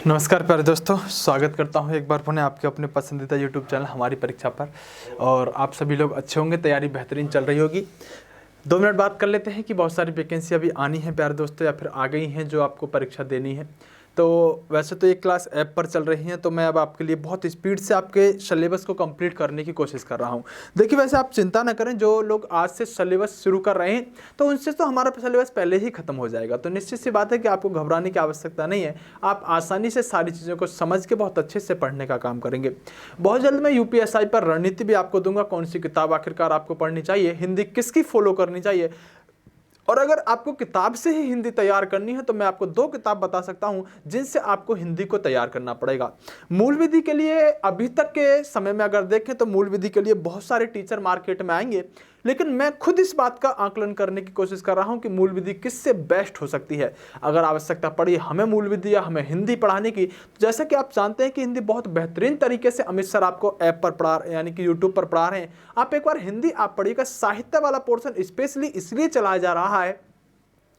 नमस्कार प्यारे दोस्तों, स्वागत करता हूं एक बार पुनः आपके अपने पसंदीदा यूट्यूब चैनल हमारी परीक्षा पर। और आप सभी लोग अच्छे होंगे, तैयारी बेहतरीन चल रही होगी। 2 मिनट बात कर लेते हैं कि बहुत सारी वैकेंसी अभी आनी है प्यारे दोस्तों, या फिर आ गई हैं जो आपको परीक्षा देनी है। तो वैसे तो ये क्लास ऐप पर चल रही हैं, तो मैं अब आपके लिए बहुत स्पीड से आपके सिलेबस को कंप्लीट करने की कोशिश कर रहा हूँ। देखिए, वैसे आप चिंता ना करें, जो लोग आज से सिलेबस शुरू कर रहे हैं तो उनसे तो हमारा सिलेबस पहले ही खत्म हो जाएगा। तो निश्चित सी बात है कि आपको घबराने की आवश्यकता नहीं है। आप आसानी से सारी चीज़ों को समझ के बहुत अच्छे से पढ़ने का काम करेंगे। बहुत जल्द मैं यूपीएसआई पर रणनीति भी आपको दूंगा, कौन सी किताब आखिरकार आपको पढ़नी चाहिए, हिंदी किसकी फॉलो करनी चाहिए। और अगर आपको किताब से ही हिंदी तैयार करनी है तो मैं आपको 2 किताब बता सकता हूं जिनसे आपको हिंदी को तैयार करना पड़ेगा। मूल विधि के लिए अभी तक के समय में अगर देखें तो मूल विधि के लिए बहुत सारे टीचर मार्केट में आएंगे, लेकिन मैं खुद इस बात का आकलन करने की कोशिश कर रहा हूं कि मूल विधि किससे बेस्ट हो सकती है। अगर आवश्यकता पड़ी हमें मूल विधि या हमें हिंदी पढ़ाने की, तो जैसा कि आप जानते हैं कि हिंदी बहुत बेहतरीन तरीके से अमित सर आपको ऐप पर पढ़ा, यानी कि यूट्यूब पर पढ़ा रहे हैं। आप एक बार हिंदी आप पढ़िएगा। साहित्य वाला पोर्शन स्पेशली इसलिए चलाया जा रहा है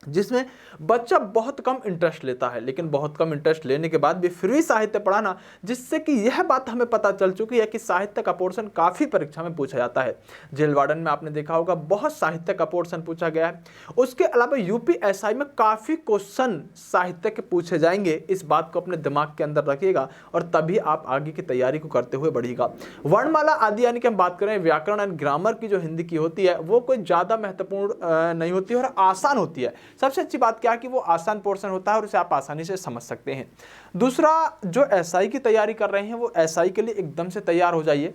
जिसमें बच्चा बहुत कम इंटरेस्ट लेता है, लेकिन बहुत कम इंटरेस्ट लेने के बाद भी फिर भी साहित्य पढ़ाना, जिससे कि यह बात हमें पता चल चुकी है कि साहित्य का पोर्शन काफ़ी परीक्षा में पूछा जाता है। जेल वार्डन में आपने देखा होगा बहुत साहित्य का पोर्शन पूछा गया है। उसके अलावा यूपीएसआई में काफ़ी क्वेश्चन साहित्य के पूछे जाएंगे। इस बात को अपने दिमाग के अंदर रखिएगा और तभी आप आगे की तैयारी को करते हुए बढ़िएगा। वर्णमाला आदि यानी कि हम बात करें व्याकरण एंड ग्रामर की, जो हिंदी की होती है वो कोई ज़्यादा महत्वपूर्ण नहीं होती और आसान होती है। सबसे अच्छी बात क्या है कि वो आसान पोर्शन होता है और उसे आप आसानी से समझ सकते हैं। दूसरा, जो एसआई की तैयारी कर रहे हैं वो एसआई के लिए एकदम से तैयार हो जाइए।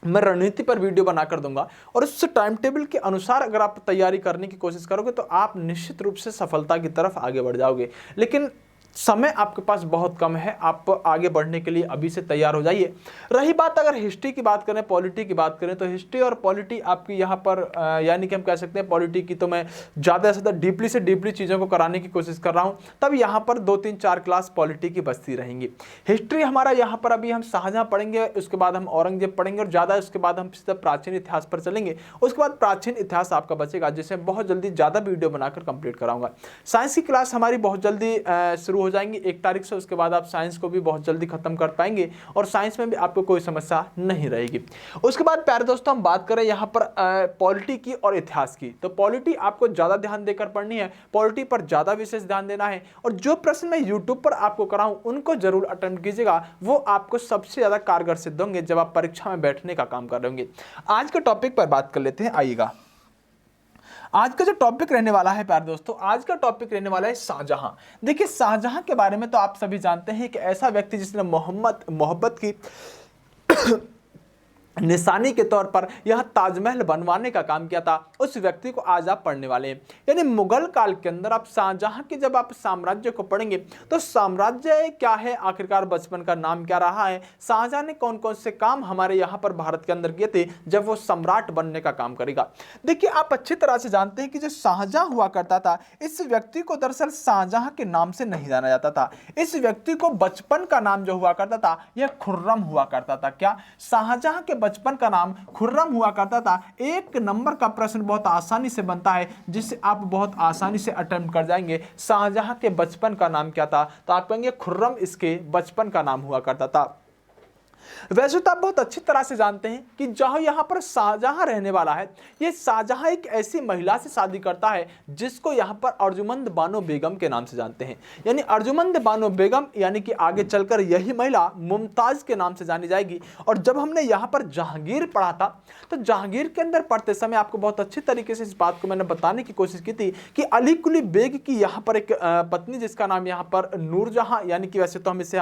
मैं रणनीति पर वीडियो बनाकर दूंगा और उस टाइम टेबल के अनुसार अगर आप तैयारी करने की कोशिश करोगे तो आप निश्चित रूप से सफलता की तरफ आगे बढ़ जाओगे। लेकिन समय आपके पास बहुत कम है, आप आगे बढ़ने के लिए अभी से तैयार हो जाइए। रही बात अगर हिस्ट्री की बात करें, पॉलिटी की बात करें, तो हिस्ट्री और पॉलिटी आपकी यहाँ पर यानी कि हम कह सकते हैं पॉलिटी की तो मैं ज़्यादा से ज़्यादा डीपली से डीपली चीज़ों को कराने की कोशिश कर रहा हूँ। तब यहाँ पर 2-3-4 क्लास पॉलिटी की बचती रहेंगी। हिस्ट्री हमारा यहाँ पर अभी हम शाहजहाँ पढ़ेंगे, उसके बाद हम औरंगजेब पढ़ेंगे और ज़्यादा उसके बाद हम सीधा प्राचीन इतिहास पर चलेंगे। उसके बाद प्राचीन इतिहास आपका बचेगा, जिसे बहुत जल्दी ज़्यादा वीडियो बनाकर कंप्लीट कराऊंगा। साइंस की क्लास हमारी बहुत जल्दी शुरू हो जाएंगी 1 तारीख से। उसके बाद आप साइंस को भी बहुत जल्दी खत्म कर पाएंगे और साइंस में भी आपको कोई समस्या नहीं रहेगी। उसके बाद प्यारे दोस्तों हम बात करें यहाँ पर पॉलिटी की और इतिहास की, तो पॉलिटी आपको ज़्यादा ध्यान देकर पढ़नी है, पॉलिटी पर ज़्यादा विशेष ध्यान देना है। और जो प्रश्न मैं यूट्यूब पर आपको कराऊं उनको जरूर अटेम्प्ट कीजिएगा, वो आपको सबसे ज़्यादा कारगर सिद्ध होंगे जब आप परीक्षा में बैठने का काम कर रहे होंगे। आज के टॉपिक पर बात कर लेते हैं, आइएगा। आज का जो टॉपिक रहने वाला है प्यारे दोस्तों, आज का टॉपिक रहने वाला है शाहजहां। देखिए, शाहजहां के बारे में तो आप सभी जानते हैं कि ऐसा व्यक्ति जिसने मोहब्बत की निशानी के तौर पर यह ताजमहल बनवाने का काम किया था, उस व्यक्ति को आज आप पढ़ने वाले हैं। यानी मुगल काल के अंदर आप शाहजहां के जब आप साम्राज्य को पढ़ेंगे तो साम्राज्य क्या है, आखिरकार बचपन का नाम क्या रहा है, शाहजहां ने कौन कौन से काम हमारे यहाँ पर भारत के अंदर किए थे जब वो सम्राट बनने का काम करेगा। देखिए, आप अच्छी तरह से जानते हैं कि जो शाहजहां हुआ करता था, इस व्यक्ति को दरअसल शाहजहां के नाम से नहीं जाना जाता था। इस व्यक्ति को बचपन का नाम जो हुआ करता था यह खुर्रम हुआ करता था। क्या शाहजहां के बचपन का नाम खुर्रम हुआ करता था। 1 नंबर का प्रश्न बहुत आसानी से बनता है जिसे आप बहुत आसानी से अटेम्प्ट कर जाएंगे। शाहजहां के बचपन का नाम क्या था, तो आप कहेंगे खुर्रम इसके बचपन का नाम हुआ करता था। वैसे तो आप बहुत अच्छी तरह से जानते हैं कि जहां यहां पर शाहजहां रहने वाला है, ये शाहजहां एक ऐसी महिला से शादी करता है जिसको यहां पर अर्जुमंद बानो बेगम के नाम से जानते हैं। यानी अर्जुमंद बानो बेगम, यानी कि आगे चलकर यही महिला मुमताज के नाम से जानी जाएगी। और जब हमने यहां पर जहांगीर पढ़ा था तो जहांगीर के अंदर पढ़ते समय आपको बहुत अच्छी तरीके से इस बात को मैंने बताने की कोशिश की थी कि अली कुली बेग की यहाँ पर एक पत्नी जिसका नाम यहाँ पर नूरजहां, यानी कि वैसे तो हम इसे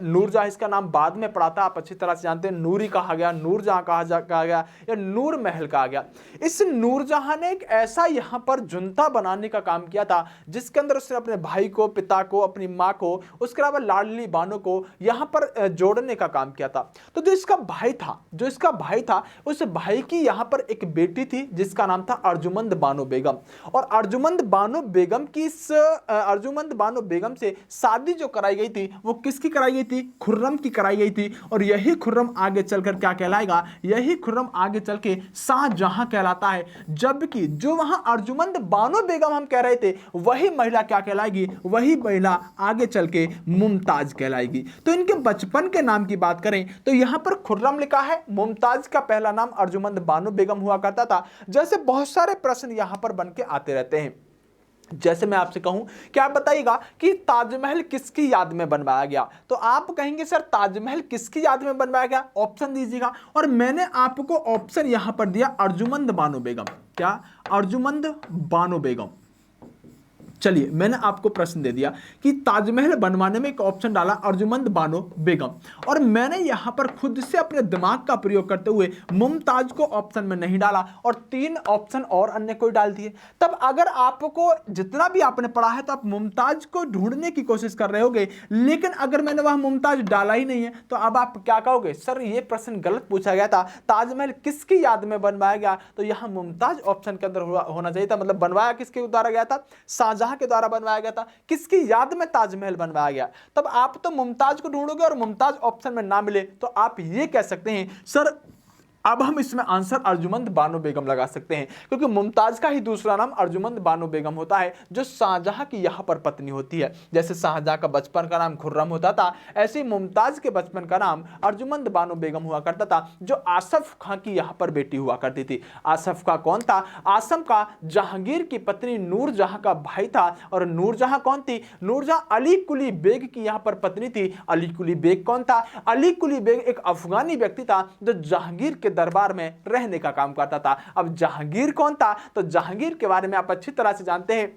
नूरजहां इसका नाम बाद में पढ़ा था, आप अच्छी तरह से जानते हैं। नूरी कहा गया, नूरजहां कहा गया या नूर महल कहा गया। इस नूरजहां ने एक ऐसा यहाँ पर जुनता बनाने का काम किया था जिसके अंदर उसने अपने भाई को, पिता को, अपनी माँ को, उसके अलावा लाडली बानो को यहाँ पर जोड़ने का काम किया था। तो जो इसका भाई था उस भाई की यहाँ पर एक बेटी थी जिसका नाम था अर्जुमंद बानो बेगम। और अर्जुमंद बानो बेगम से शादी जो कराई गई थी वो किसकी कराई गई थी, खुर्रम की कराई गई थी। और यही खुर्रम आगे चलकर क्या कहलाएगा, यही खुर्रम आगे चल के शाहजहां कहलाता है। जबकि जो वहां अर्जुमंद बानो बेगम हम कह रहे थे, वही महिला क्या कहलाएगी, वही महिला आगे चल के मुमताज कहलाएगी। तो इनके बचपन के नाम की बात करें तो यहां पर खुर्रम लिखा है, मुमताज का पहला नाम अर्जुमंद बानो बेगम हुआ करता था। जैसे बहुत सारे प्रश्न यहां पर बन के आते रहते हैं। जैसे मैं आपसे कहूं कि आप बताइएगा कि ताजमहल किसकी याद में बनवाया गया, तो आप कहेंगे सर ताजमहल किसकी याद में बनवाया गया, ऑप्शन दीजिएगा। और मैंने आपको ऑप्शन यहां पर दिया अर्जुमंद बानो बेगम। क्या, अर्जुमंद बानो बेगम। चलिए, मैंने आपको प्रश्न दे दिया कि ताजमहल बनवाने में एक ऑप्शन डाला अर्जुमंद बानो बेगम, और मैंने यहां पर खुद से अपने दिमाग का प्रयोग करते हुए मुमताज को ऑप्शन में नहीं डाला और 3 ऑप्शन और अन्य कोई डाल दिए। तब अगर आपको जितना भी आपने पढ़ा है तो आप मुमताज को ढूंढने की कोशिश कर रहे होगे, लेकिन अगर मैंने वह मुमताज डाला ही नहीं है तो अब आप क्या कहोगे, सर ये प्रश्न गलत पूछा गया था, ताजमहल किसकी याद में बनवाया गया, तो यहां मुमताज ऑप्शन के अंदर होना चाहिए था। मतलब बनवाया किसके द्वारा गया था, शाहजहां के द्वारा बनवाया गया था। किसकी याद में ताजमहल बनवाया गया, तब आप तो मुमताज को ढूंढोगे और मुमताज ऑप्शन में ना मिले तो आप ये कह सकते हैं सर अब हम इसमें आंसर अर्जुमंद बानो बेगम लगा सकते हैं, क्योंकि मुमताज का ही दूसरा नाम अर्जुमंद बानो बेगम होता है, जो शाहजहां की यहां पर पत्नी होती है। जैसे शाहजहां का बचपन का नाम खुर्रम होता था, ऐसे ही मुमताज के बचपन का नाम अर्जुमंद बानो बेगम हुआ करता था, जो आसफ खां की यहां पर बेटी हुआ करती थी। आसफ खां कौन था, आसम का जहांगीर की पत्नी नूरजहां का भाई था। और नूरजहां कौन थी, नूरजहां अली कुली बेग की यहां पर पत्नी थी। अली कुली बेग कौन था, अली कुली बेग एक अफगानी व्यक्ति था जो जहांगीर के दरबार में रहने का काम करता था। अब जहांगीर कौन था, तो जहांगीर के बारे में आप अच्छी तरह से जानते हैं।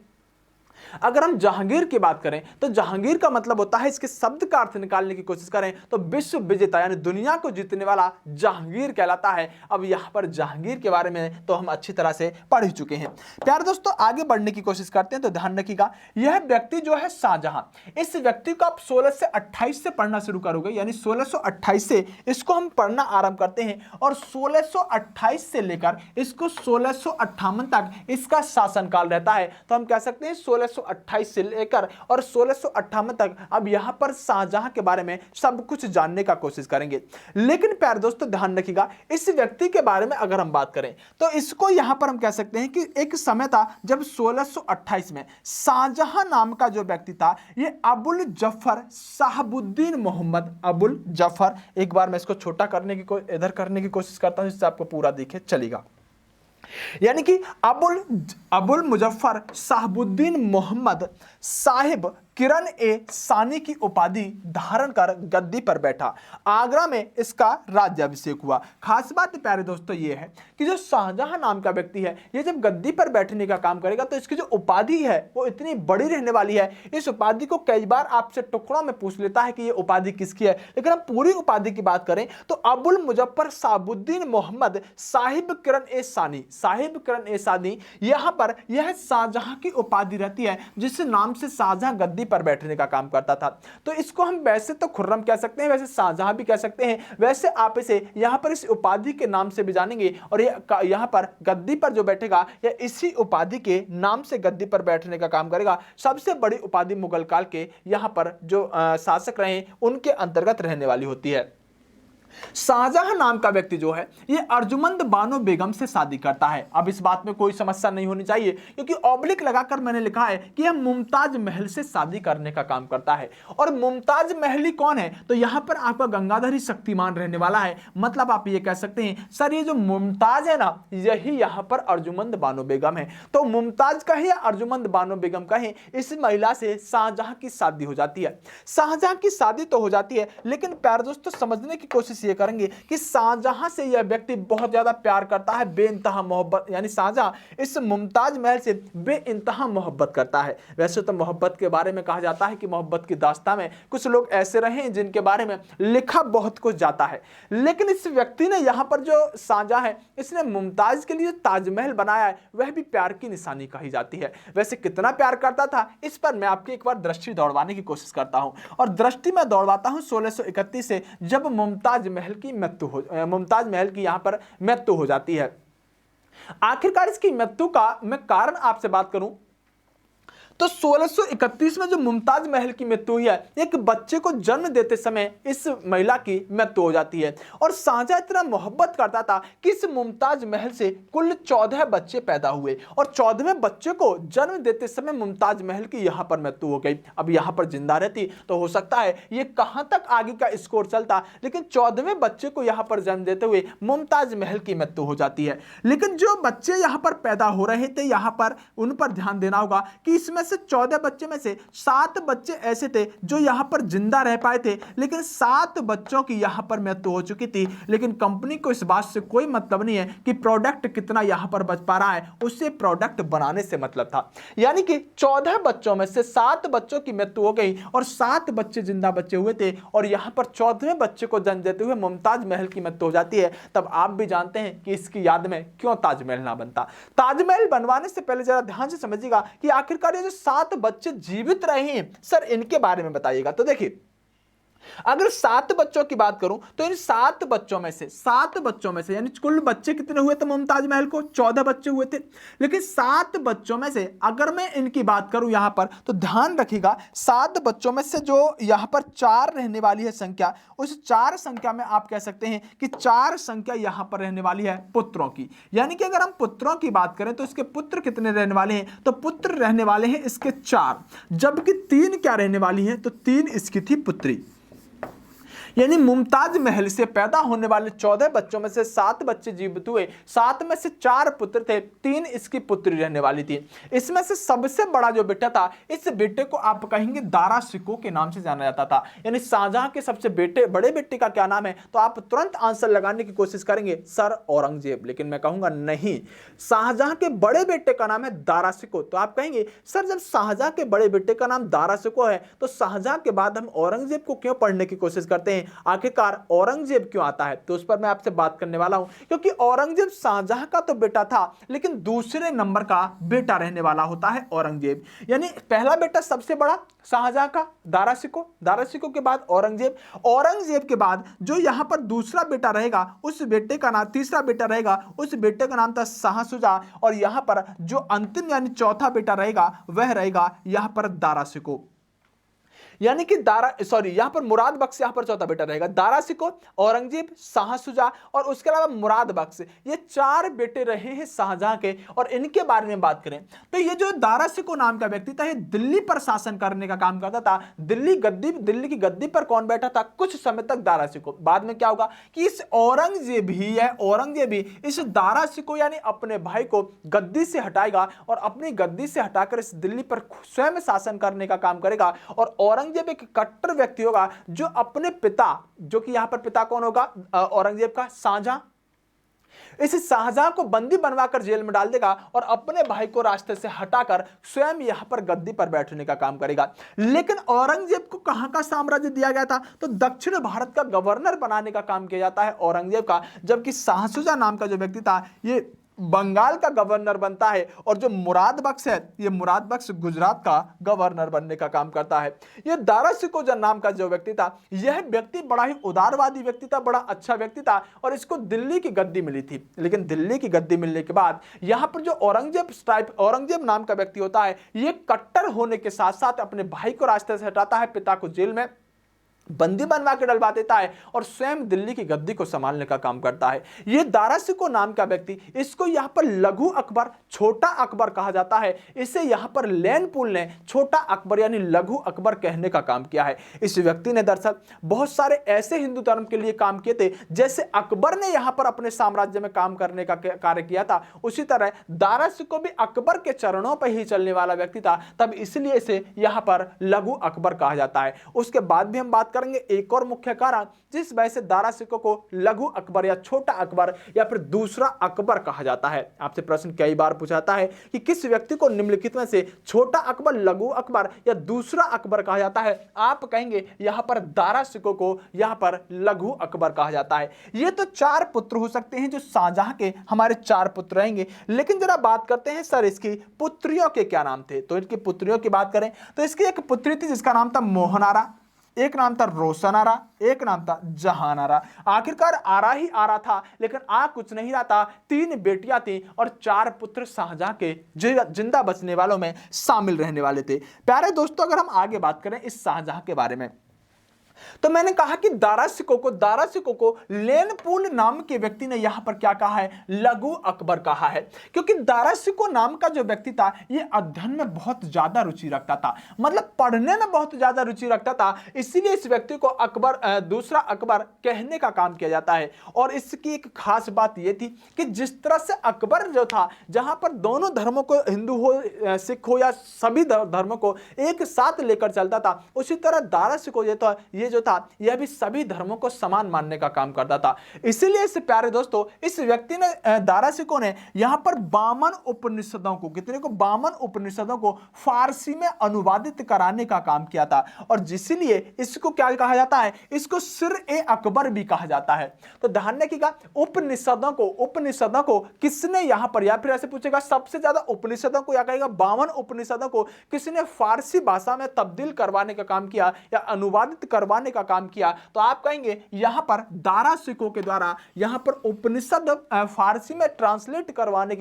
अगर हम जहांगीर की बात करें तो जहांगीर का मतलब होता है, इसके शब्द का अर्थ निकालने की कोशिश करें तो विश्व विजेता, यानी दुनिया को जीतने वाला जहांगीर कहलाता है। अब यहां पर जहांगीर के बारे में तो हम अच्छी तरह से पढ़ ही चुके हैं। प्यारे दोस्तों, आगे बढ़ने की कोशिश करते हैं तो ध्यान रखिएगा, यह व्यक्ति जो है शाहजहां, इस व्यक्ति को आप 16 से 28 से पढ़ना शुरू करोगे, यानी 1628 से इसको हम पढ़ना आरंभ करते हैं और 1628 से लेकर इसको 1658 तक इसका शासनकाल रहता है। तो हम कह सकते हैं 1628 से लेकर और 1658 तक अब यहां पर शाहजहां के बारे में सब कुछ जानने का कोशिश करेंगे। लेकिन प्यारे दोस्तों ध्यान रखिएगा, इस व्यक्ति के बारे में अगर हम बात करें तो इसको यहां पर हम कह सकते हैं कि एक समय था जब 1628 में शाहजहां नाम का जो व्यक्ति था, ये अबुल जफर साहबुद्दीन मोहम्मद अबुल जफर, एक बार मैं इसको छोटा करने की इधर करने की कोशिश करता हूं जिससे आपको पूरा दिखे, चलेगा। यानी कि अबुल मुजफ्फर साहबुद्दीन मोहम्मद साहिब किरण ए सानी की उपाधि धारण कर गद्दी पर बैठा। आगरा में इसका राज्याभिषेक हुआ। खास बात प्यारे दोस्तों ये है कि जो शाहजहां नाम का व्यक्ति है, ये जब गद्दी पर बैठने का काम करेगा तो इसकी जो उपाधि है वो इतनी बड़ी रहने वाली है। इस उपाधि को कई बार आपसे टुकड़ों में पूछ लेता है कि ये उपाधि किसकी है, लेकिन हम पूरी उपाधि की बात करें तो अबुल मुजफ्फर साहबुद्दीन मोहम्मद साहिब किरण ए सानी, साहिब किरण ए सानी, यहां पर यह शाहजहां की उपाधि रहती है, जिस नाम से शाहजहां गद्दी पर बैठने का काम करता था। तो इसको हम वैसे तो खुर्रम कह सकते हैं, वैसे शाहजहां भी कह सकते हैं, वैसे आप इसे यहां पर इस उपाधि के नाम से भी जानेंगे। और यहां पर गद्दी पर जो बैठेगा या इसी उपाधि के नाम से गद्दी पर बैठने का काम करेगा। सबसे बड़ी उपाधि मुगल काल के यहां पर जो शासक रहे उनके अंतर्गत रहने वाली होती है। शाहजहां नाम का व्यक्ति जो है ये अर्जुमंद बानो बेगम से शादी करता है। अब इस बात में कोई समस्या नहीं होनी चाहिए, क्योंकि ऑब्लिक लगाकर मैंने लिखा है कि यह मुमताज महल से शादी करने का काम करता है। और मुमताज महली कौन है, तो यहां पर आपका गंगाधर ही शक्तिमान रहने वाला है। मतलब आप ये कह सकते हैं सर ये जो मुमताज है ना, यही यहां पर अर्जुमंद बानो बेगम है। तो मुमताज कहें या अर्जुमंद बानो बेगम कहें, इस महिला से शाहजहां की शादी हो जाती है। शाहजहां की शादी तो हो जाती है, लेकिन प्यारे दोस्तों समझने की कोशिश ये करेंगे कि शाहजहां से यह व्यक्ति बहुत ज्यादा प्यार करता है, बेइंतहा मोहब्बत, यानी शाहजहां इस मुमताज महल से बेइंतहा मोहब्बत करता है। वैसे तो मोहब्बत के बारे में कहा जाता है कि मोहब्बत की दास्तां में कुछ लोग ऐसे रहे हैं जिनके बारे में लिखा बहुत कुछ जाता है, लेकिन इस व्यक्ति ने यहां पर जो शाहजहां है इसने मुमताज के लिए ताजमहल बनाया है, वह भी प्यार की निशानी कही जाती है। वैसे कितना प्यार करता था इस पर मैं आपकी एक बार दृष्टि दौड़वाने की कोशिश करता हूं, और दृष्टि में दौड़वाता हूं 1631 से, जब मुमताज महल की यहां पर मृत्यु हो जाती है। आखिरकार इसकी मृत्यु का मैं कारण आपसे बात करूं तो 1631 में जो मुमताज महल की मृत्यु हुई है, एक बच्चे को जन्म देते समय इस महिला की मृत्यु हो जाती है। और शाहजहां इतना मोहब्बत करता था कि इस मुमताज महल से कुल 14 बच्चे पैदा हुए और 14वें बच्चे को जन्म देते समय मुमताज महल की यहां पर मृत्यु हो गई। अब यहां पर जिंदा रहती तो हो सकता है ये कहां तक आगे का स्कोर चलता, लेकिन 14वें बच्चे को यहां पर जन्म देते हुए मुमताज महल की मृत्यु हो जाती है। लेकिन जो बच्चे यहां पर पैदा हो रहे थे, यहां पर उन पर ध्यान देना होगा कि इसमें से 14 बच्चे में से 7 बच्चे ऐसे थे जो यहां पर जिंदा रह पाए थे, लेकिन 7 बच्चों की यहां पर मृत्यु हो चुकी थी। लेकिन कंपनी को इस बात से कोई मतलब नहीं है कि प्रोडक्ट कितना यहां पर बच पा रहा है, उससे प्रोडक्ट बनाने से मतलब था। यानी कि 14 बच्चों में से 7 बच्चों की मृत्यु हो गई और 7 बच्चे जिंदा बचे हुए थे, और यहां पर 14वें बच्चे को जन्म देते हुए मुमताज महल की मृत्यु हो जाती है। तब आप भी जानते हैं कि इसकी याद में क्यों ताजमहल ना बनता। ताजमहल बनवाने से पहले जरा ध्यान से समझिएगा कि आखिरकार ये जो 7 बच्चे जीवित रहे हैं, सर इनके बारे में बताइएगा। तो देखिए, अगर 7 बच्चों की बात करूं तो इन 7 बच्चों में से यानी कुल बच्चे कितने हुए थे मुमताज महल को? 14 बच्चे हुए थे। लेकिन 7 बच्चों में से अगर मैं इनकी बात करूं यहां पर, तो ध्यान रखिएगा 7 बच्चों में से जो यहां पर 4 रहने वाली है संख्या, उस 4 संख्या में आप कह सकते हैं कि 4 संख्या यहां पर रहने वाली है पुत्रों की। यानी कि अगर हम पुत्रों की बात करें तो इसके पुत्र कितने रहने वाले हैं? तो पुत्र रहने वाले हैं इसके 4, जबकि 3 क्या रहने वाली हैं? तो 3 इसकी थी पुत्री। यानी मुमताज महल से पैदा होने वाले 14 बच्चों में से 7 बच्चे जीवित हुए, 7 में से 4 पुत्र थे, 3 इसकी पुत्री रहने वाली थी। इसमें से सबसे बड़ा जो बेटा था, इस बेटे को आप कहेंगे दारा शिकोह के नाम से जाना जाता था। यानी शाहजहां के सबसे बड़े बेटे का क्या नाम है? तो आप तुरंत आंसर लगाने की कोशिश करेंगे सर औरंगजेब, लेकिन मैं कहूंगा नहीं, शाहजहां के बड़े बेटे का नाम है दारा शिकोह। तो आप कहेंगे सर जब शाहजहां के बड़े बेटे का नाम दारा शिकोह है तो शाहजहां के बाद हम औरंगजेब को क्यों पढ़ने की कोशिश करते हैं? आखिरकार औरंगजेब क्यों आता है? तो उस पर मैं आपसे बात करने वाला हूं, क्योंकि औरंगजेब शाहजहां का तो बेटा था, लेकिन दूसरे नंबर का बेटा रहने वाला होता है औरंगजेब। यानी पहला बेटा सबसे बड़ा शाहजहां का दारा शिकोह के बाद औरंगजेब के बाद जो यहां पर दूसरा बेटा रहेगा, उस बेटे का नाम, तीसरा बेटा रहेगा, उस बेटे का नाम था शाह शुजा, और यहां पर जो अंतिम यानी चौथा बेटा रहेगा वह रहेगा यहां पर दारा शिकोह। यानी कि यहां पर मुराद बख्श यहां पर चौथा बेटा रहेगा। दारा शिकोह, औरंगजेब, शाह शुजा और उसके अलावा मुराद बख्श, ये 4 बेटे रहे हैं शाहजहां के। और इनके बारे में बात करें तो ये जो दारा शिकोह नाम का व्यक्ति था, ये दिल्ली पर शासन करने का काम करता था। दिल्ली की गद्दी पर कौन बैठा था? कुछ समय तक दारा शिकोह। बाद में क्या होगा कि इस औरंगजेब ही इस दारा शिकोह यानी अपने भाई को गद्दी से हटाएगा और अपनी गद्दी से हटाकर इस दिल्ली पर स्वयं शासन करने का काम करेगा। और औरंगजेब एक कट्टर व्यक्ति होगा जो अपने पिता, जो कि यहां पर पिता कौन होगा औरंगजेब का? शाहजहां। इस शाहजहां को बंदी बनवाकर जेल में डाल देगा और अपने भाई को रास्ते से हटाकर स्वयं यहां पर गद्दी पर बैठने का काम करेगा। लेकिन औरंगजेब को कहां का साम्राज्य दिया गया था? तो दक्षिण भारत का गवर्नर बनाने का काम किया जाता है औरंगजेब का, जबकि शाह शुजा नाम का जो व्यक्ति था ये बंगाल का गवर्नर बनता है। और जो मुराद बख्श है, ये मुराद बख्श गुजरात का गवर्नर बनने का काम करता है। ये दारा शिकोह नाम का जो व्यक्ति था, यह व्यक्ति बड़ा ही उदारवादी व्यक्ति था, बड़ा अच्छा व्यक्ति था, और इसको दिल्ली की गद्दी मिली थी। लेकिन दिल्ली की गद्दी मिलने के बाद यहां पर जो औरंगजेब नाम का व्यक्ति होता है, ये कट्टर होने के साथ साथ अपने भाई को रास्ते से हटाता है, पिता को जेल में बंदी बनवा के डलवा देता है और स्वयं दिल्ली की गद्दी को संभालने का काम करता है। यह दारा शिकोह नाम का व्यक्ति, इसको यहां पर लघु अकबर, छोटा अकबर कहा जाता है। इसे यहां पर लैन पूल ने छोटा अकबर यानी लघु अकबर कहने का काम किया है। इस व्यक्ति ने दरअसल बहुत सारे ऐसे हिंदू धर्म के लिए काम किए थे जैसे अकबर ने यहां पर अपने साम्राज्य में काम करने का कार्य किया था, उसी तरह दारा शिकोह भी अकबर के चरणों पर ही चलने वाला व्यक्ति था, तब इसलिए इसे यहां पर लघु अकबर कहा जाता है। उसके बाद भी हम बात करेंगे एक और मुख्य कारण जिस वजह से दारा शिकोह को लघु अकबर या छोटा अकबर या फिर दूसरा अकबर कहा जाता है। आपसे प्रश्न कई बार पूछाता है कि किस व्यक्ति को निम्नलिखित में से छोटा अकबर, लघु अकबर या दूसरा अकबर कहा जाता है? आप कहेंगे यहां पर दारा शिकोह को यहां पर लघु अकबर कहा जाता है। ये तो 4 पुत्र हो सकते हैं जो शाहजहां के हमारे 4 पुत्र रहेंगे। लेकिन जरा बात करते हैं सर इसकी पुत्रियों के क्या नाम थे। तो इनकी पुत्रियों की बात करें तो इसकी एक पुत्री थी जिसका नाम था मोहनारा, एक नाम था रोशन आरा, एक नाम था जहान आरा। आखिरकार आरा ही आरा था, लेकिन आ कुछ नहीं रहा था। 3 बेटियां थी और 4 पुत्र शाहजहां के जिंदा बचने वालों में शामिल रहने वाले थे। प्यारे दोस्तों, अगर हम आगे बात करें इस शाहजहां के बारे में, तो मैंने कहा कि दारा सिकों को लेनपूल नाम के व्यक्ति ने यहां पर क्या कहा है, लघु अकबर कहा है। क्योंकि दारा सिको नाम का जो व्यक्ति था ये अध्ययन में बहुत ज्यादा रुचि रखता था, मतलब पढ़ने में बहुत ज्यादा रुचि रखता था, इसीलिए इस व्यक्ति को अकबर दूसरा अकबर कहने का काम किया जाता है। और इसकी एक खास बात यह थी कि जिस तरह से अकबर जो था, जहां पर दोनों धर्मों को, हिंदू हो सिख हो या सभी धर्मों को एक साथ लेकर चलता था, उसी तरह दारा सिको जो था यह भी सभी धर्मों को समान मानने का काम करता था। इसीलिए इस प्यारे दोस्तों, इस व्यक्ति ने दारा सिको ने यहां पर 52 उपनिषदों को, कितने को, 52 उपनिषदों को फारसी में अनुवादित कराने का काम किया था। और जिसलिए इसको क्या कहा जाता है, इसको सिर-ए-अकबर भी कहा जाता है। तो ध्यान रखिएगा, उपनिषदों को किसने यहां पर, या फिर ऐसे पूछेगा सबसे ज्यादा उपनिषदों को, या कहेगा 52 उपनिषदों को किसने फारसी भाषा में तब्दील करवाने का काम किया या अनुवादित करवाने का काम किया, तो आप कहेंगे यहां पर दारा सिको के द्वारा यहां पर उपनिषद फारसी में ट्रांसलेट करवाने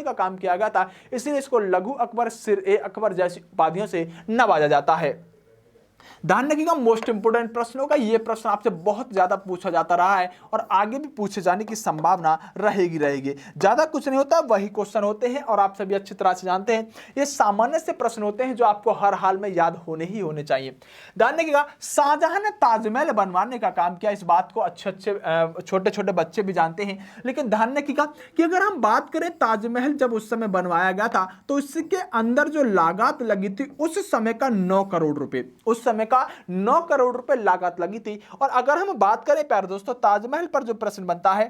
का काम किया गया था। इसलिए इसको लघु अकबर, सिर-ए-अकबर जैसी उपाधियों से नवाजा जाता है। ध्यान रखिएगा, मोस्ट इंपोर्टेंट प्रश्न होगा, यह प्रश्न आपसे बहुत ज्यादा पूछा जाता रहा है और आगे भी पूछे जाने की संभावना रहेगी। ज्यादा कुछ नहीं होता, वही क्वेश्चन होते हैं और आप सभी अच्छी तरह से जानते हैं, ये सामान्य से प्रश्न होते हैं जो आपको हर हाल में याद होने ही होने चाहिए। ध्यान रखिएगा, शाहजहां ने ताजमहल बनवाने का काम किया, इस बात को अच्छे छोटे छोटे बच्चे भी जानते हैं। लेकिन ध्यान रखिएगा कि अगर हम बात करें ताजमहल जब उस समय बनवाया गया था, तो इसके अंदर जो लागत लगी थी उस समय का 9 करोड़ रुपए, उस समय का 9 करोड़ रुपए लागत लगी थी। और अगर हम बात करें प्यारे दोस्तों, ताजमहल पर जो प्रश्न बनता है,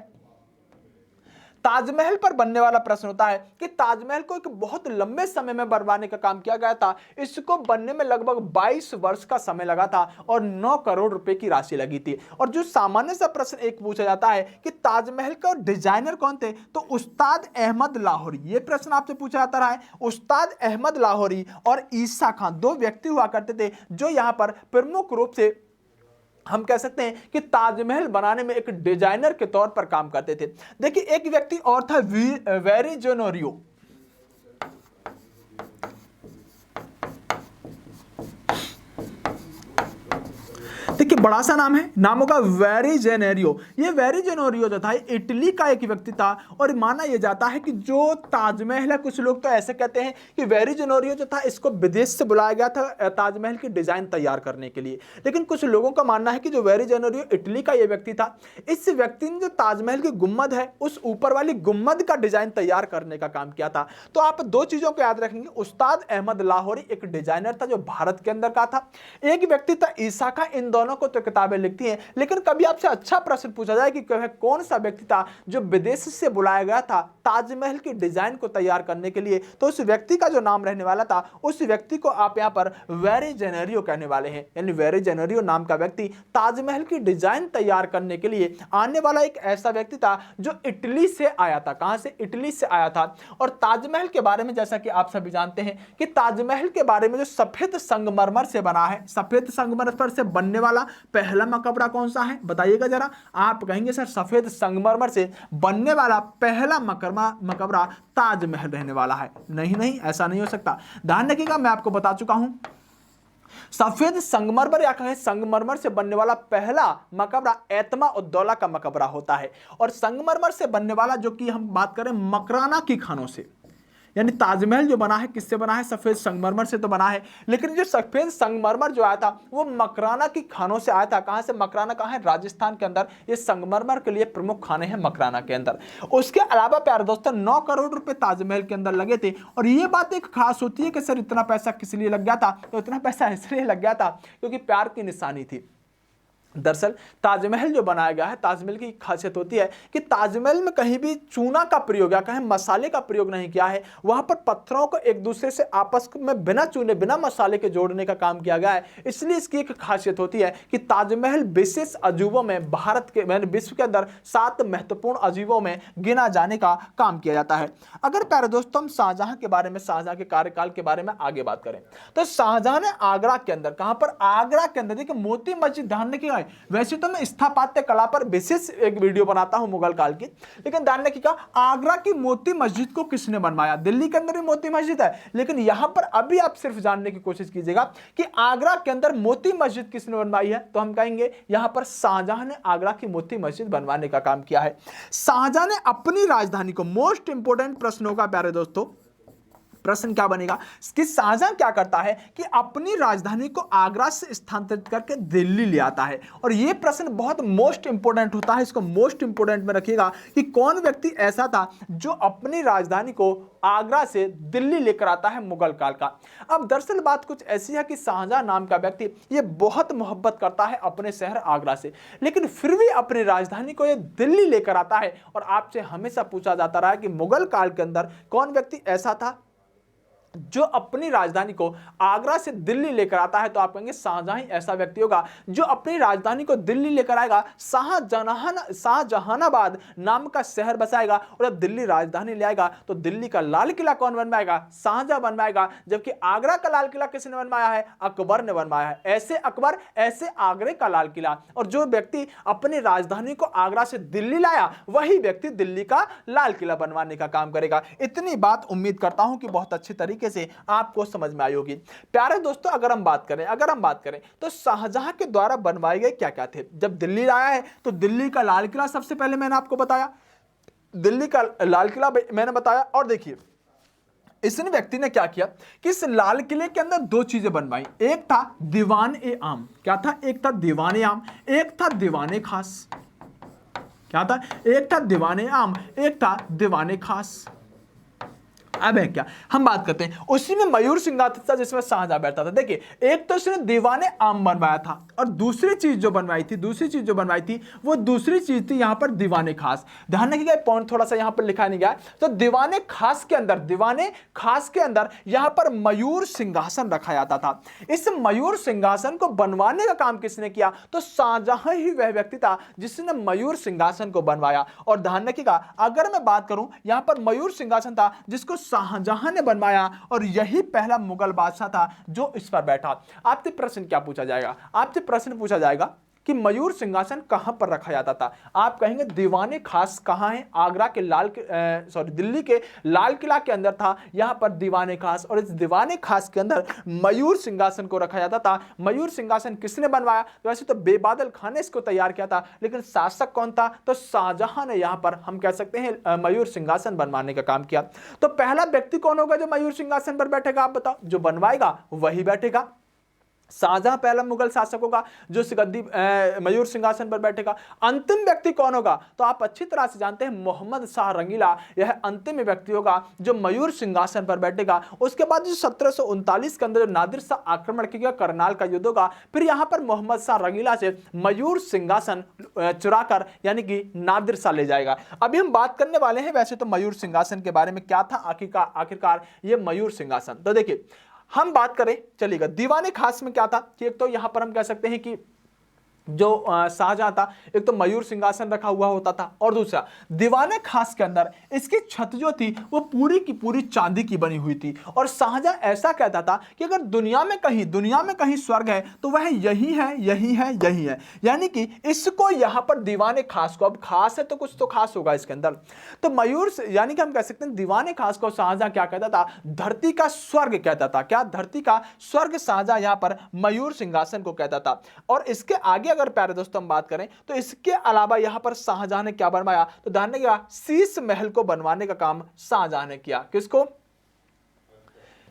ताजमहल पर बनने वाला प्रश्न होता है कि ताजमहल को एक बहुत लंबे समय में बनवाने का काम किया गया था। इसको बनने में लगभग 22 वर्ष का समय लगा था और 9 करोड़ रुपए की राशि लगी थी। और जो सामान्य सा प्रश्न एक पूछा जाता है कि ताजमहल का डिजाइनर कौन थे, तो उस्ताद अहमद लाहौरी, ये प्रश्न आपसे पूछा जाता रहा है। उस्ताद अहमद लाहौरी और ईसा खान 2 व्यक्ति हुआ करते थे जो यहां पर प्रमुख रूप से हम कह सकते हैं कि ताजमहल बनाने में एक डिजाइनर के तौर पर काम करते थे। देखिए, एक व्यक्ति और था वेरिजोनोरियो। देखिए, बड़ा सा नाम है, नाम होगा वेरिजेनेरियो। ये वेरिजेनेरियो जो था इटली का एक व्यक्ति था और माना यह जाता है कि जो ताजमहल है, कुछ लोग तो ऐसे कहते हैं कि वेरिजेनेरियो जो था इसको विदेश से बुलाया गया था ताजमहल की डिजाइन तैयार करने के लिए। लेकिन कुछ लोगों का मानना है कि जो वेरिजेनेरियो इटली का ये व्यक्ति था, इस व्यक्ति ने जो ताजमहल की गुम्मद है उस ऊपर वाली गुम्मद का डिजाइन तैयार करने का काम किया था। तो आप 2 चीजों को याद रखेंगे, उस्ताद अहमद लाहौरी एक डिजाइनर था जो भारत के अंदर का था, एक व्यक्ति था ईसा का। इन दोनों को तो किताबें लिखती हैं, लेकिन कभी आपसे अच्छा प्रश्न पूछा जाए कि कौन सा व्यक्ति था जो विदेश से बुलाया गया था ताजमहल की डिजाइन को तैयार करने के लिए, तो उस व्यक्ति का जो नाम रहने वाला था, उस व्यक्ति को आप यहां पर वेरिजेनेरियो कहने वाले हैं। यानी वेरिजेनेरियो नाम का व्यक्ति ताजमहल की डिजाइन तैयार करने के लिए आने वाला एक ऐसा व्यक्ति था जो इटली से आया था। कहां से? इटली से आया था। और ताजमहल के बारे में जैसा कि आप सभी जानते हैं कि ताजमहल के बारे में जो सफेद संगमरमर से बना है, सफेद संगमरमर से बनने वाला पहला मकबरा कौन सा है, बताइएगा जरा। आप कहेंगे सर सफेद संगमरमर से बनने वाला पहला मकबरा ताजमहल रहने वाला है। नहीं, ऐसा नहीं हो सकता। ध्यान रखिएगा, मैं आपको बता चुका हूं, सफेद संगमरमर या कहें संगमरमर से बनने वाला पहला मकबरा एतमा उद्दौला का मकबरा होता है। और संगमरमर से बनने वाला, जो कि हम बात करें मकराना की खानों से, यानी ताजमहल जो बना है किससे बना है? सफेद संगमरमर से तो बना है, लेकिन जो सफेद संगमरमर जो आया था वो मकराना की खानों से आया था। कहां से? मकराना कहां है? राजस्थान के अंदर। ये संगमरमर के लिए प्रमुख खाने हैं मकराना के अंदर। उसके अलावा प्यारे दोस्तों 9 करोड़ रुपए ताजमहल के अंदर लगे थे। और ये बात एक खास होती है कि सर इतना पैसा किस लिए लग गया था? तो इतना पैसा इसलिए लग गया था क्योंकि प्यार की निशानी थी। दरअसल ताजमहल जो बनाया गया है, ताजमहल की खासियत होती है कि ताजमहल में कहीं भी चूना का प्रयोग या कहीं मसाले का प्रयोग नहीं किया है। वहां पर पत्थरों को एक दूसरे से आपस में बिना चूने बिना मसाले के जोड़ने का काम किया गया है। इसलिए इसकी एक खासियत होती है कि ताजमहल विशेष अजूबों में भारत के विश्व के अंदर 7 महत्वपूर्ण अजूबों में गिना जाने का काम किया जाता है। अगर प्यारे दोस्तों हम शाहजहां के बारे में, शाहजहां के कार्यकाल के बारे में आगे बात करें तो शाहजहां ने आगरा के अंदर, कहां पर, आगरा के अंदर, देखिए मोती मस्जिद, ध्यान रखिएगा। वैसे तो मैं स्थापत्य कला पर विशेष एक वीडियो बनाता हूं मुगल काल की, लेकिन ध्यान रखिएगा आगरा की मोती मस्जिद को किसने बनवाया। दिल्ली के अंदर भी मोती मस्जिद है, लेकिन यहां पर अभी आप सिर्फ जानने की कोशिश कीजिएगा कि आगरा के अंदर मोती मस्जिद किसने बनवाई है, तो हम कहेंगे यहां पर शाहजहां ने आगरा की मोती मस्जिद बनवाने का काम किया है। शाहजहां ने अपनी राजधानी को, मोस्ट इंपोर्टेंट प्रश्न होगा प्यारे दोस्तों, प्रश्न क्या बनेगा कि शाहजहां क्या करता है कि अपनी राजधानी को आगरा से स्थानांतरित करके दिल्ली ले आता है। और यह प्रश्न बहुत मोस्ट इंपोर्टेंट होता है, इसको मोस्ट इंपोर्टेंट में रखिएगा कि कौन व्यक्ति ऐसा था जो अपनी राजधानी को आगरा से दिल्ली लेकर आता है मुगल काल का। अब दरअसल बात कुछ ऐसी है कि शाहजहां नाम का व्यक्ति ये बहुत मोहब्बत करता है अपने शहर आगरा से, लेकिन फिर भी अपनी राजधानी को ये दिल्ली लेकर आता है। और आपसे हमेशा पूछा जाता रहा है कि मुगल काल के अंदर कौन व्यक्ति ऐसा था जो अपनी राजधानी को आगरा से दिल्ली लेकर आता है, तो आप कहेंगे शाहजहां ही ऐसा व्यक्ति होगा जो अपनी राजधानी को दिल्ली लेकर आएगा, शाहजहानाबाद नाम का शहर बसाएगा, और जब दिल्ली राजधानी ले आएगा तो दिल्ली का लाल किला कौन बनवाएगा, शाहजहां बनवाएगा। जबकि आगरा का लाल किला किसने बनवाया है, अकबर ने बनवाया है। ऐसे अकबर, ऐसे आगरे का लाल किला। और जो व्यक्ति अपनी राजधानी को आगरा से दिल्ली लाया वही व्यक्ति दिल्ली का लाल किला बनवाने का काम करेगा। इतनी बात उम्मीद करता हूं कि बहुत अच्छी तरीके से आपको समझ में आई होगी। प्यारे दोस्तों अगर हम बात करें तो शाहजहां के द्वारा बनवाए गए क्या क्या थे। जब दिल्ली आया है तो दिल्ली का लाल किला सबसे पहले मैंने आपको बताया, दिल्ली का लाल किला मैंने बताया। और देखिए इस व्यक्ति ने क्या किया कि इस लाल किले के अंदर 2 चीजें बनवाई। एक था दीवान ए आम, क्या था, एक था दीवान ए आम, एक था दीवाने खास। क्या था, एक था दीवाने आम, एक था दीवाने खास। अब है क्या, हम बात करते हैं उसी में मयूर सिंहासन था जिसमें शाहजहां बैठता था। देखिए एक तो उसने दीवाने आम बनवाया था, और दूसरी चीज जो बनवाई थी वो दूसरी चीज थी यहां पर दीवाने खास। ध्यान रखिएगा पॉइंट थोड़ा सा यहां पर लिखा नहीं गया। तो दीवाने खास के अंदर यहां पर मयूर सिंहासन रखा जाता था। इस मयूर सिंहासन को बनवाने का काम किसने किया, तो शाहजहां ही वह व्यक्ति था जिसने मयूर सिंहासन को बनवाया। और ध्यान रखिएगा अगर मैं बात करूं यहां पर मयूर सिंहासन था जिसको शाहजहां ने बनवाया, और यही पहला मुगल बादशाह था जो इस पर बैठा। आपसे प्रश्न क्या पूछा जाएगा, आपसे प्रश्न पूछा जाएगा कि मयूर सिंहासन कहां पर रखा जाता था। आप कहेंगे दीवाने खास कहां है, आगरा के दिल्ली के लाल किला के अंदर था यहां पर दीवाने खास, और इस दीवाने खास के अंदर मयूर सिंहासन को रखा जाता था। मयूर सिंहासन किसने बनवाया, तो वैसे तो बेबादल खान ने इसको तैयार किया था, लेकिन शासक कौन था, तो शाहजहां ने यहां पर हम कह सकते हैं मयूर सिंहासन बनवाने का काम किया। तो पहला व्यक्ति कौन होगा जो मयूर सिंहासन पर बैठेगा, आप बताओ, जो बनवाएगा वही बैठेगा। शाहजहां पहला मुगल शासक होगा जो मयूर सिंहासन पर बैठेगा। अंतिम व्यक्ति कौन होगा, तो आप अच्छी तरह से जानते हैं मोहम्मद शाह रंगीला यह अंतिम व्यक्ति होगा जो मयूर सिंहासन पर बैठेगा। उसके बाद जो 1739 के अंदर नादिर शाह आक्रमण किया, करनाल का युद्ध होगा, फिर यहां पर मोहम्मद शाह रंगीला से मयूर सिंहासन चुराकर यानी कि नादिर शाह ले जाएगा। अभी हम बात करने वाले हैं वैसे तो मयूर सिंहासन के बारे में, क्या था आखिरकार ये मयूर सिंहासन। तो देखिए हम बात करें, चलिएगा दीवाने खास में क्या था कि एक तो यहां पर हम कह सकते हैं कि जो शाहजहां था एक तो मयूर सिंहासन रखा हुआ होता था, और दूसरा दीवाने खास के अंदर इसकी छत जो थी वो पूरी की पूरी चांदी की बनी हुई थी। और शाहजहां ऐसा कहता था कि अगर दुनिया में कहीं स्वर्ग है तो वह यही है, यानी कि इसको यहां पर दीवाने खास को, अब खास है तो कुछ तो खास होगा इसके अंदर, तो मयूर यानी कि हम कह सकते हैं दीवाने खास को शाहजहां क्या कहता था, धरती का स्वर्ग कहता था। क्या, धरती का स्वर्ग शाहजहां यहां पर मयूर सिंहासन को कहता था। और इसके आगे अगर प्यारे दोस्तों हम बात करें तो इसके अलावा यहां पर शाहजहां ने क्या बनवाया, तो ध्यान रखिएगा शीश महल को बनवाने का काम शाहजहां ने किया। किसको,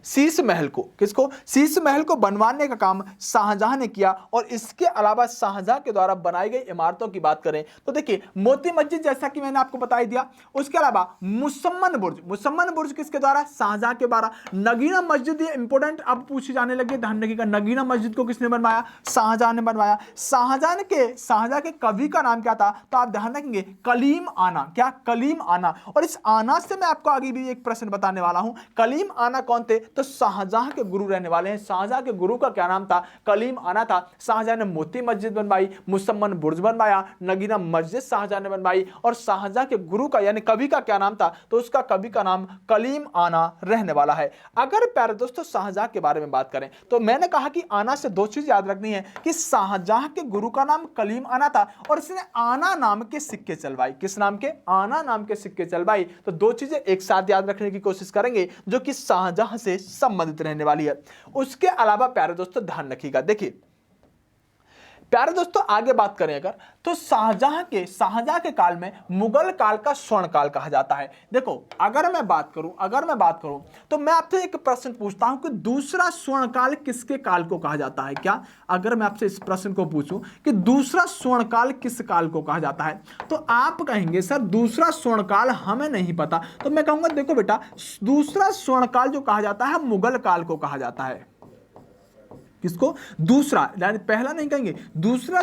शीश महल को, किसको, शीश महल को बनवाने का काम शाहजहां ने किया। और इसके अलावा शाहजहां के द्वारा बनाई गई इमारतों की बात करें तो देखिए मोती मस्जिद जैसा कि मैंने आपको बता ही दिया, उसके अलावा मुसम्मन बुर्ज, मुसम्मन बुर्ज किसके द्वारा, शाहजहां के द्वारा। नगीना मस्जिद, ये इंपॉर्टेंट अब पूछी जाने लगी, ध्यान रखिएगा, नगीना मस्जिद को किसने बनवाया, शाहजहां ने बनवाया। शाहजहां के कवि का नाम क्या था, तो आप ध्यान रखेंगे कलीम आना, क्या, कलीम आना। और इस आना से मैं आपको आगे भी एक प्रश्न बताने वाला हूं, कलीम आना कौन थे, तो शाहजहां के गुरु रहने वाले हैं। शाहजहां के गुरु का क्या नाम था, कलीम आना था। शाहजहां ने मोती मस्जिद बनवाई, मुसम्मन बुर्ज बनवाया, नगीना मस्जिद शाहजहां ने बनवाई। और शाहजहां के गुरु का यानी कवि का क्या नाम था, तो उसका कवि का नाम कलीम आना रहने वाला है। अगर प्यारे दोस्तों शाहजहां के बारे में बात करें तो मैंने कहा कि आना से दो चीज याद रखनी है कि शाहजहां के गुरु का नाम कलीम आना था और इसने आना नाम के सिक्के चलवाई। किस नाम के, आना नाम के सिक्के चलवाई। तो दो चीजें एक साथ याद रखने की कोशिश करेंगे जो कि शाहजहां से संबंधित रहने वाली है। उसके अलावा प्यारे दोस्तों ध्यान रखिएगा, देखिए प्यारे दोस्तों आगे बात करें अगर तो शाहजहां के काल में मुगल काल का स्वर्ण काल कहा जाता है। देखो अगर मैं बात करूं तो मैं आपसे एक प्रश्न पूछता हूं कि दूसरा स्वर्ण काल किसके काल को कहा जाता है। क्या, अगर मैं आपसे इस प्रश्न को पूछूं कि दूसरा स्वर्ण काल किस काल को कहा जाता है तो आप कहेंगे सर दूसरा स्वर्ण काल हमें नहीं पता। तो मैं कहूंगा देखो बेटा, दूसरा स्वर्ण काल जो कहा जाता है मुगल काल को कहा जाता है। किसको, दूसरा, यानी पहला नहीं कहेंगे, दूसरा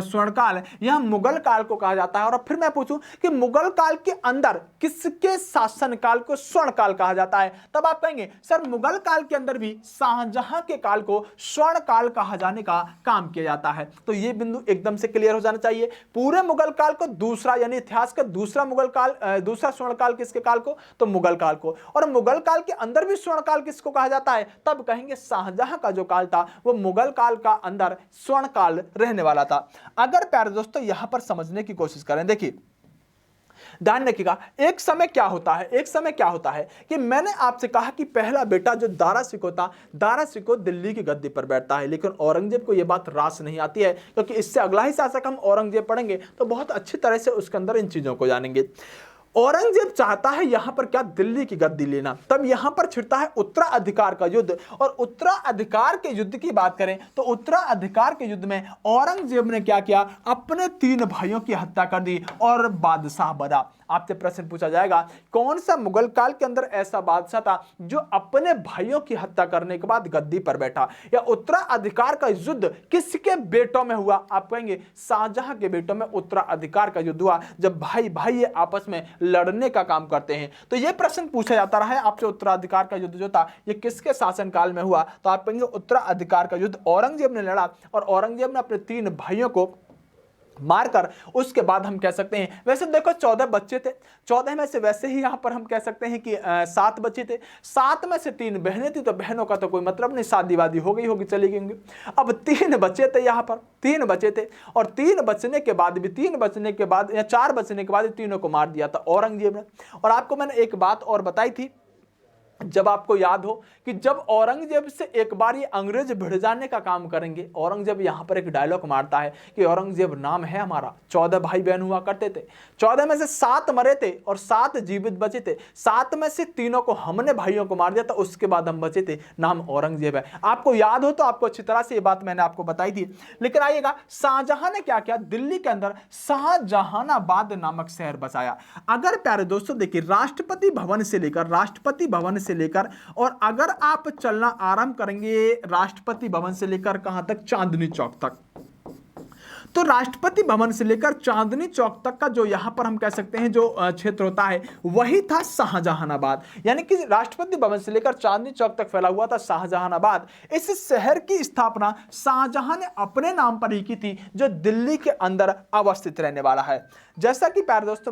स्वर्णकाल यह मुगल काल को कहा जाता है। और फिर मैं पूछूं कि मुगल काल के अंदर किसके शासन काल को स्वर्ण काल कहा जाता है, तब आप कहेंगे सर मुगल काल के अंदर भी शाहजहां के काल को स्वर्ण काल कहा जाने का काम किया जाता है। तो यह बिंदु एकदम से क्लियर हो जाना चाहिए। पूरे मुगल काल को दूसरा यानी इतिहास का दूसरा मुगल काल, दूसरा स्वर्ण काल किसके काल को, तो मुगल काल को। और मुगल काल के अंदर भी स्वर्ण काल किसको कहा जाता है, तब कहेंगे शाहजहां का जो काल था वो मुगल काल का अंदर स्वर्ण काल रहने वाला था। अगर प्यारे दोस्तों यहां पर समझने की कोशिश करें, देखिए ध्यान रखिएगा, एक समय क्या होता है कि मैंने आपसे कहा कि पहला बेटा जो दारा शिकोह था, दारा शिकोह दिल्ली की गद्दी पर बैठता है। लेकिन औरंगजेब को यह बात रास नहीं आती है, क्योंकि इससे अगला ही शासक हम औरंगजेब पढ़ेंगे तो बहुत अच्छी तरह से उसके अंदर इन चीजों को जानेंगे। औरंगजेब चाहता है यहां पर क्या, दिल्ली की गद्दी लेना। तब यहां पर छिड़ता है उत्तराधिकार का युद्ध। और उत्तराधिकार के युद्ध की बात करें तो उत्तराधिकार के युद्ध में औरंगजेब ने क्या किया, अपने 3 भाइयों की हत्या कर दी और बादशाह बना। आपसे प्रश्न पूछा जाएगा कौन सा मुगल काल के अंदर ऐसा बादशाह था जो अपने भाइयों की हत्या करने के बाद गद्दी पर बैठा, या उत्तराधिकार का युद्ध किसके बेटों में हुआ, आप कहेंगे शाहजहां के बेटों में उत्तराधिकार का युद्ध हुआ, जब भाई भाई ये आपस में लड़ने का काम करते हैं। तो यह प्रश्न पूछा जाता रहा है आपसे, उत्तराधिकार का युद्ध जो था ये किसके शासनकाल में हुआ, तो आप कहेंगे उत्तराधिकार का युद्ध औरंगजेब ने लड़ा। और औरंगजेब ने अपने 3 भाइयों को मारकर उसके बाद हम कह सकते हैं, वैसे देखो 14 बच्चे थे, 14 में से वैसे ही यहां पर हम कह सकते हैं कि 7 बच्चे थे, 7 में से 3 बहनें थी, तो बहनों का तो कोई मतलब नहीं, शादी वादी हो गई होगी, चली गई। अब 3 बच्चे थे, यहां पर 3 बच्चे थे और 3 बचने के बाद या 4 बचने के बाद तीनों को मार दिया था औरंगजेब ने। और आपको मैंने एक बात और बताई थी, जब आपको याद हो कि जब औरंगजेब से एक बार ये अंग्रेज भिड़ जाने का काम करेंगे, औरंगजेब यहां पर एक डायलॉग मारता है कि औरंगजेब नाम है हमारा, 14 भाई बहन हुआ करते थे, 14 में से 7 मरे थे और 7 जीवित बचे थे, 7 में से 3 को हमने भाइयों को मार दिया था, उसके बाद हम बचे थे, नाम औरंगजेब है। आपको याद हो तो आपको अच्छी तरह से ये बात मैंने आपको बताई थी। लेकिन आइएगा, शाहजहां ने क्या किया, दिल्ली के अंदर शाहजहानाबाद नामक शहर बसाया। अगर प्यारे दोस्तों देखिए, राष्ट्रपति भवन से लेकर और अगर आप चलना आरंभ करेंगे राष्ट्रपति भवन से लेकर कहां तक, चांदनी चौक तक, तो राष्ट्रपति भवन से लेकर चांदनी चौक तक का जो यहां पर हम कह सकते हैं जो क्षेत्र होता है वही था शाहजहानाबाद। यानी कि राष्ट्रपति भवन से लेकर चांदनी चौक तक फैला हुआ था शाहजहानाबाद। इस शहर की स्थापना शाहजहां ने अपने नाम पर ही की थी, जो दिल्ली के अंदर अवस्थित रहने वाला है। जैसा कि प्यारे दोस्तों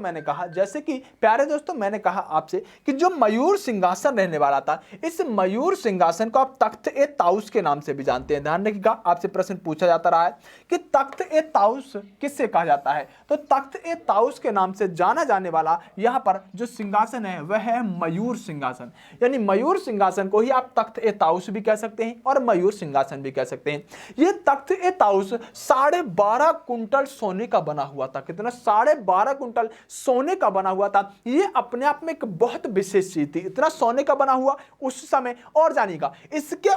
मैंने कहा आपसे कि जो मयूर सिंहासन रहने वाला था, इस मयूर सिंहासन को आप तख्त ए ताउस के नाम से भी जानते हैं। ध्यान रखिएगा, आपसे प्रश्न पूछा जाता रहा है कि तख्त ए ताउस किससे कहा जाता है? तो तख्त ए ताउस के नाम से जाना जाने वाला यहाँ पर जो सिंहासन है वह है मयूर सिंहासन। यानी मयूर सिंहासन को ही आप तख्त ए ताउस भी कह सकते हैं और मयूर सिंहासन भी कह सकते हैं। ये तख्त ए ताउस 12.5 कुंटल सोने का बना हुआ था। कितना? 12.5 कुंटल सोने का बना हुआ था। ये अपने आप में एक बहुत विशेष चीज थी, इतना सोने का बना हुआ उस समय। और जानिएगा इसके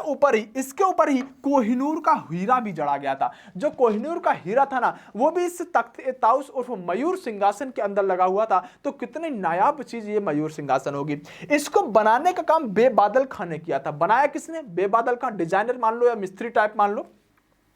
ऊपर ही कोहिनूर का हीरा भी जड़ा गया था। जो कोहिनूर का हीरा था ना, वो भी इस तख्त ए ताउस उर्फ मयूर सिंहासन के अंदर लगा हुआ था। तो कितनी नायाब चीज ये मयूर सिंहासन होगी। इसको बनाने का काम बेबादल खां ने किया था। बनाया किसने? बेबादल खां। डिजाइनर मान लो या मिस्त्री टाइप मान लो।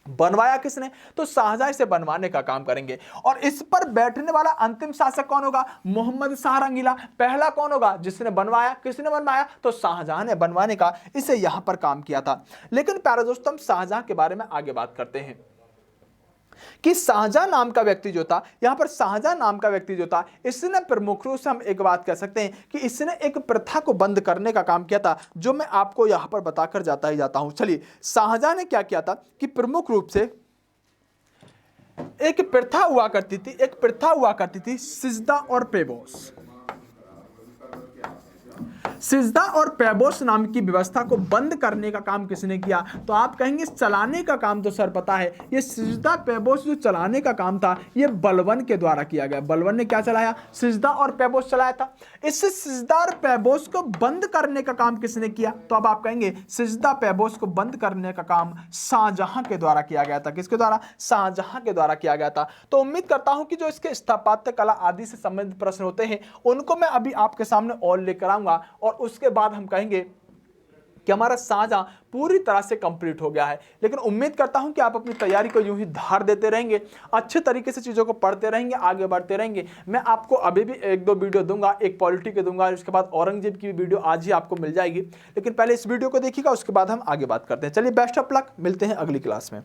बनवाया किसने? तो शाहजहां इसे बनवाने का काम करेंगे। और इस पर बैठने वाला अंतिम शासक कौन होगा? मोहम्मद शाह रंगीला। पहला कौन होगा जिसने बनवाया? किसने बनवाया? तो शाहजहां ने बनवाने का इसे यहां पर काम किया था। लेकिन प्यारे दोस्तों, हम शाहजहां के बारे में आगे बात करते हैं कि शाहजहां नाम का व्यक्ति जो था, यहां पर शाहजहां नाम का व्यक्ति जो था, इसने प्रमुख रूप से हम एक बात कह सकते हैं कि इसने एक प्रथा को बंद करने का काम किया था, जो मैं आपको यहां पर बताकर जाता हूं। चलिए, शाहजहां ने क्या किया था कि प्रमुख रूप से एक प्रथा हुआ करती थी सिजदा और पेबोस। सिजदा और पेबोस नाम की व्यवस्था को बंद करने का काम किसने किया? तो आप कहेंगे चलाने का काम तो सर पता है। ये सिजदा पेबोस जो चलाने का काम था, ये बलबन के द्वारा किया गया। बलबन ने क्या चलाया? सिजदा और पेबोस चलाया था। इस सिजदा और पेबोस को बंद करने का काम किसने किया? तो अब आप कहेंगे सिजदा पेबोस को बंद करने का काम शाहजहां के द्वारा किया गया था। किसके द्वारा? शाहजहां के द्वारा किया गया था। तो उम्मीद करता हूं कि जो इसके स्थापत्य कला आदि से संबंधित प्रश्न होते हैं, उनको मैं अभी आपके सामने और लेकर आऊंगा, और उसके बाद हम कहेंगे कि हमारा शाहजहां पूरी तरह से कंप्लीट हो गया है। लेकिन उम्मीद करता हूं कि आप अपनी तैयारी को यूं ही धार देते रहेंगे, अच्छे तरीके से चीज़ों को पढ़ते रहेंगे, आगे बढ़ते रहेंगे। मैं आपको अभी भी 1-2 वीडियो दूंगा, एक पॉलिटी के दूंगा, उसके बाद औरंगजेब की वीडियो आज ही आपको मिल जाएगी। लेकिन पहले इस वीडियो को देखिएगा, उसके बाद हम आगे बात करते हैं। चलिए, बेस्ट ऑफ लक, मिलते हैं अगली क्लास में।